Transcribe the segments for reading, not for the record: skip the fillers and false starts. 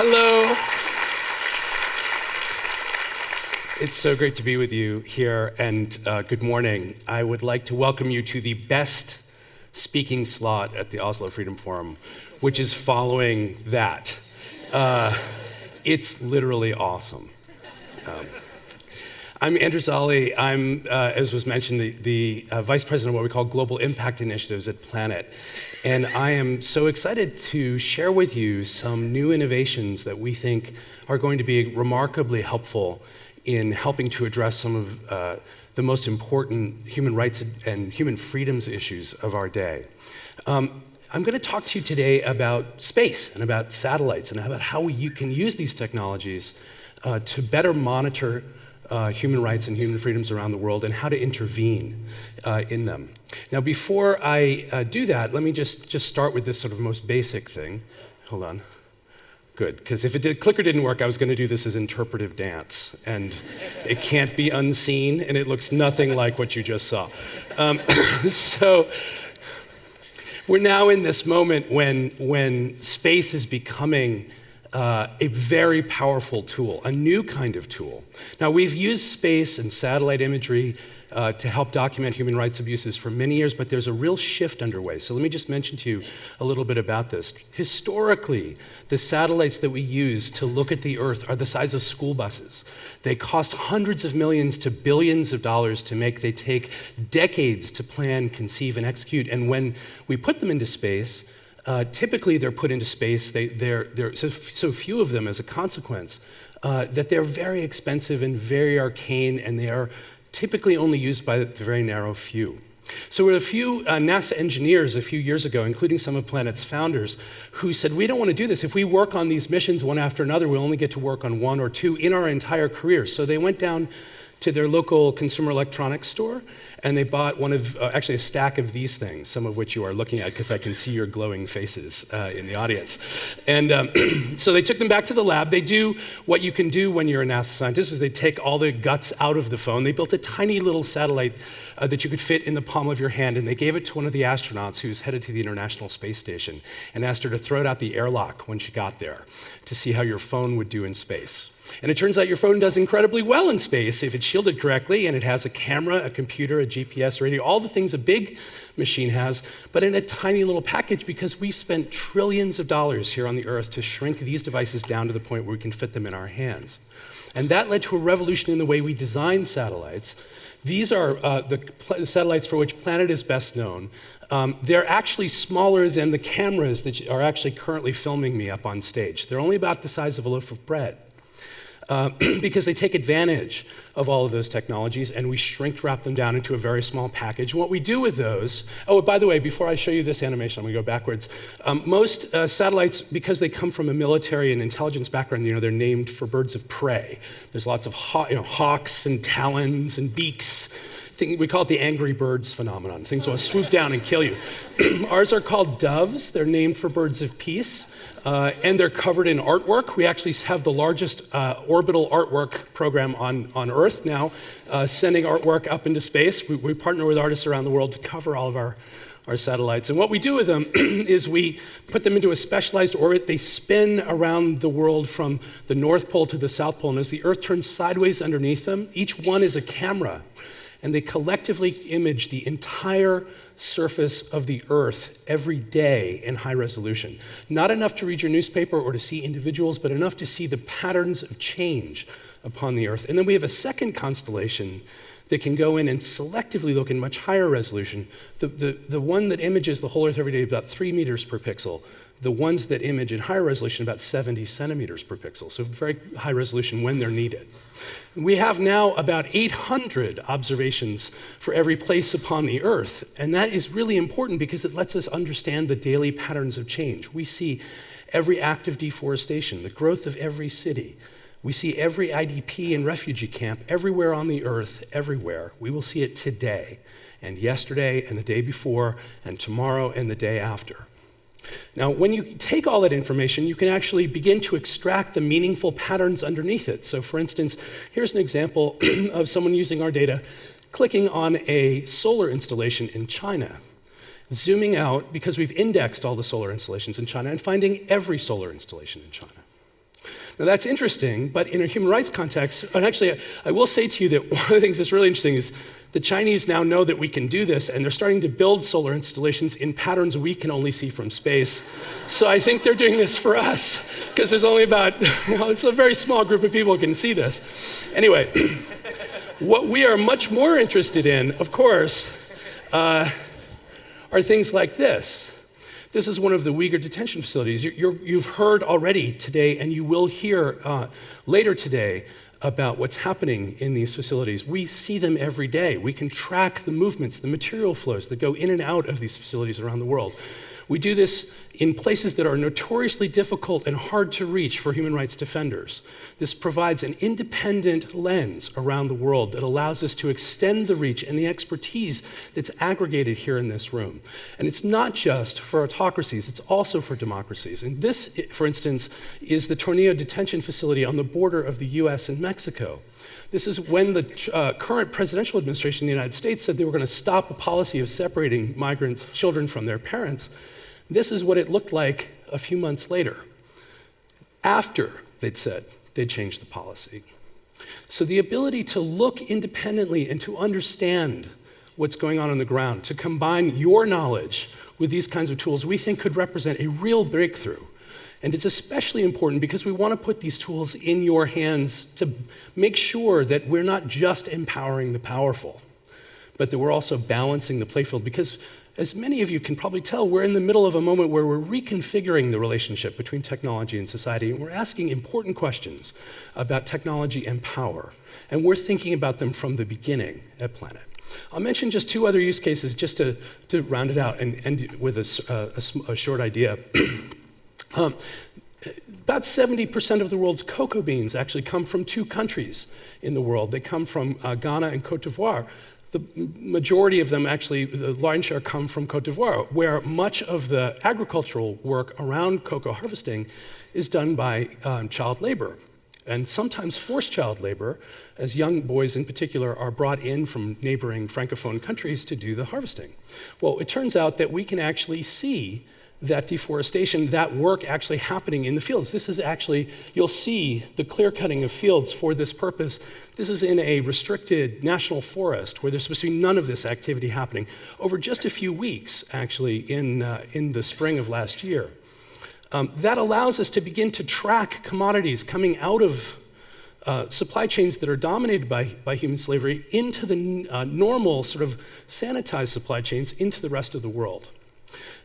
Hello. It's so great to be with you here, and good morning. I would like to welcome you to the best speaking slot at the Oslo Freedom Forum, which is following that. It's literally awesome. I'm Andrew Zolli. I'm, as was mentioned, the Vice President of what we call Global Impact Initiatives at Planet. And I am so excited to share with you some new innovations that we think are going to be remarkably helpful in helping to address some of the most important human rights and human freedoms issues of our day. I'm going to talk to you today about space and about satellites and about how you can use these technologies to better monitor human rights and human freedoms around the world and how to intervene in them. Now, before I do that, let me just start with this sort of most basic thing. Hold on. Good, because if clicker didn't work, I was going to do this as interpretive dance, and it can't be unseen, and it looks nothing like what you just saw. So we're now in this moment when space is becoming a very powerful tool, a new kind of tool. Now, we've used space and satellite imagery to help document human rights abuses for many years, but there's a real shift underway. So let me just mention to you a little bit about this. Historically, the satellites that we use to look at the Earth are the size of school buses. They cost hundreds of millions to billions of dollars to make. They take decades to plan, conceive, and execute. And when we put them into space, typically they're put into space, there are so few of them as a consequence, that they're very expensive and very arcane, and they are typically only used by the very narrow few. So there were a few NASA engineers a few years ago, including some of Planet's founders, who said, we don't want to do this. If we work on these missions one after another, we'll only get to work on one or two in our entire career. So they went down to their local consumer electronics store, and they bought actually a stack of these things, some of which you are looking at because I can see your glowing faces in the audience. And so they took them back to the lab. They do what you can do when you're a NASA scientist, is they take all the guts out of the phone. They built a tiny little satellite that you could fit in the palm of your hand, and they gave it to one of the astronauts who's headed to the International Space Station and asked her to throw it out the airlock when she got there to see how your phone would do in space. And it turns out your phone does incredibly well in space if it's shielded correctly, and it has a camera, a computer, a GPS, radio, all the things a big machine has, but in a tiny little package, because we spent trillions of dollars here on the Earth to shrink these devices down to the point where we can fit them in our hands. And that led to a revolution in the way we design satellites. These are the satellites for which Planet is best known. They're actually smaller than the cameras that are actually currently filming me up on stage. They're only about the size of a loaf of bread. Because they take advantage of all of those technologies, and we shrink wrap them down into a very small package. And what we do with those, oh, by the way, before I show you this animation, I'm going to go backwards. Most satellites, because they come from a military and intelligence background, they're named for birds of prey. There's lots of hawks and talons and beaks. We call it the angry birds phenomenon. Things will swoop down and kill you. Ours are called doves. They're named for birds of peace. And they're covered in artwork. We actually have the largest orbital artwork program on Earth now, sending artwork up into space. We partner with artists around the world to cover all of our satellites. And what we do with them is we put them into a specialized orbit. They spin around the world from the North Pole to the South Pole. And as the Earth turns sideways underneath them, each one is a camera. And they collectively image the entire surface of the Earth every day in high resolution. Not enough to read your newspaper or to see individuals, but enough to see the patterns of change upon the Earth. And then we have a second constellation that can go in and selectively look in much higher resolution. The one that images the whole Earth every day is about 3 meters per pixel. The ones that image in higher resolution about 70 centimeters per pixel, so very high resolution when they're needed. We have now about 800 observations for every place upon the Earth, and that is really important because it lets us understand the daily patterns of change. We see every act of deforestation, the growth of every city. We see every IDP and refugee camp everywhere on the Earth, everywhere. We will see it today, and yesterday, and the day before, and tomorrow, and the day after. Now, when you take all that information, you can actually begin to extract the meaningful patterns underneath it. So for instance, here's an example of someone using our data, clicking on a solar installation in China, zooming out because we've indexed all the solar installations in China and finding every solar installation in China. Now that's interesting, but in a human rights context, and actually I will say to you that one of the things that's really interesting is the Chinese now know that we can do this, and they're starting to build solar installations in patterns we can only see from space. So I think they're doing this for us, because there's only about, it's a very small group of people who can see this. Anyway, what we are much more interested in, of course, are things like this. This is one of the Uyghur detention facilities. You've heard already today, and you will hear later today, about what's happening in these facilities. We see them every day. We can track the movements, the material flows that go in and out of these facilities around the world. We do this in places that are notoriously difficult and hard to reach for human rights defenders. This provides an independent lens around the world that allows us to extend the reach and the expertise that's aggregated here in this room. And it's not just for autocracies, it's also for democracies. And this, for instance, is the Tornillo detention facility on the border of the US and Mexico. This is when the current presidential administration in the United States said they were going to stop a policy of separating migrants' children from their parents. This is what it looked like a few months later, after they'd said they'd changed the policy. So the ability to look independently and to understand what's going on the ground, to combine your knowledge with these kinds of tools, we think could represent a real breakthrough. And it's especially important because we want to put these tools in your hands to make sure that we're not just empowering the powerful, but that we're also balancing the playfield. Because as many of you can probably tell, we're in the middle of a moment where we're reconfiguring the relationship between technology and society, and we're asking important questions about technology and power. And we're thinking about them from the beginning at Planet. I'll mention just two other use cases just to round it out and end with a short idea. About 70% of the world's cocoa beans actually come from two countries in the world. They come from Ghana and Cote d'Ivoire. The majority of them actually, the lion's share, come from Cote d'Ivoire, where much of the agricultural work around cocoa harvesting is done by child labor, and sometimes forced child labor, as young boys in particular are brought in from neighboring Francophone countries to do the harvesting. Well, it turns out that we can actually see that deforestation, that work actually happening in the fields. This is actually, you'll see the clear cutting of fields for this purpose. This is in a restricted national forest where there's supposed to be none of this activity happening over just a few weeks, actually, in the spring of last year. That allows us to begin to track commodities coming out of supply chains that are dominated by human slavery into the normal sort of sanitized supply chains into the rest of the world.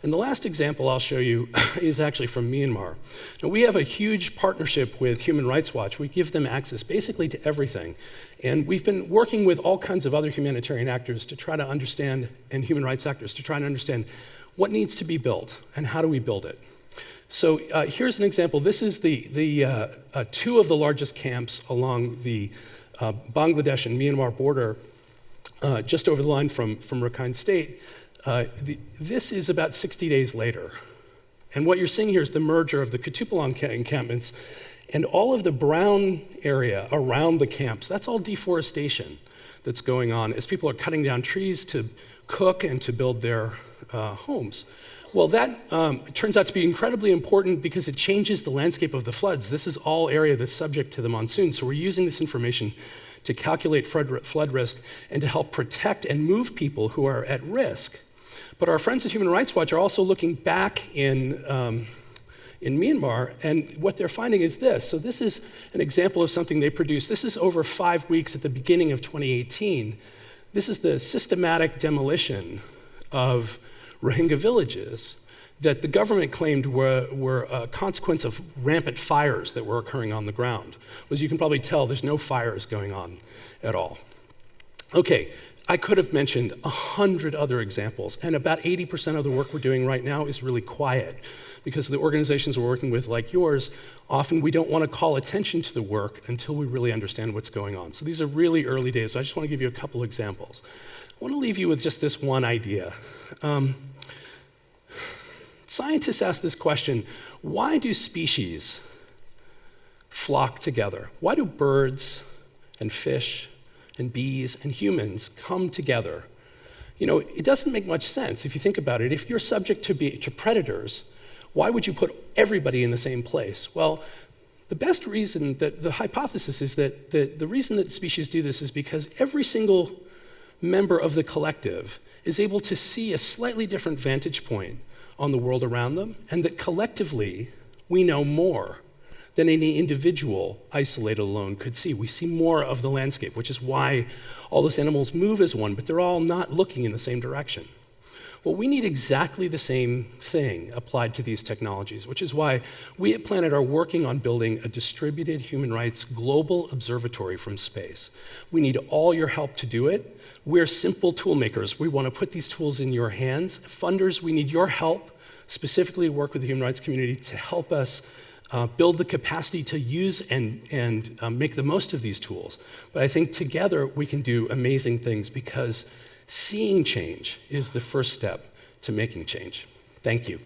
And the last example I'll show you is actually from Myanmar. Now, we have a huge partnership with Human Rights Watch. We give them access basically to everything. And we've been working with all kinds of other humanitarian actors to try to understand, and human rights actors, to try to understand what needs to be built and how do we build it. So here's an example. This is the two of the largest camps along the Bangladesh and Myanmar border, just over the line from Rakhine State. This is about 60 days later. And what you're seeing here is the merger of the Kutupalong encampments and all of the brown area around the camps. That's all deforestation that's going on as people are cutting down trees to cook and to build their homes. Well, that turns out to be incredibly important because it changes the landscape of the floods. This is all area that's subject to the monsoon. So we're using this information to calculate flood risk and to help protect and move people who are at risk. But our friends at Human Rights Watch are also looking back in Myanmar, and what they're finding is this. So this is an example of something they produced. This is over 5 weeks at the beginning of 2018. This is the systematic demolition of Rohingya villages that the government claimed were a consequence of rampant fires that were occurring on the ground. As you can probably tell, there's no fires going on at all. Okay, I could have mentioned 100 other examples, and about 80% of the work we're doing right now is really quiet because the organizations we're working with, like yours, often we don't want to call attention to the work until we really understand what's going on. So these are really early days, so I just want to give you a couple examples. I want to leave you with just this one idea. Scientists ask this question: why do species flock together? Why do birds and fish and bees and humans come together? You know, it doesn't make much sense if you think about it. If you're subject to predators, why would you put everybody in the same place? Well, The best reason, that the hypothesis is that the reason that species do this is because every single member of the collective is able to see a slightly different vantage point on the world around them, and that collectively we know more than any individual isolated alone could see. We see more of the landscape, which is why all those animals move as one, but they're all not looking in the same direction. Well, we need exactly the same thing applied to these technologies, which is why we at Planet are working on building a distributed human rights global observatory from space. We need all your help to do it. We're simple tool makers. We want to put these tools in your hands. Funders, we need your help, specifically to work with the human rights community to help us build the capacity to use and make the most of these tools. But I think together we can do amazing things, because seeing change is the first step to making change. Thank you.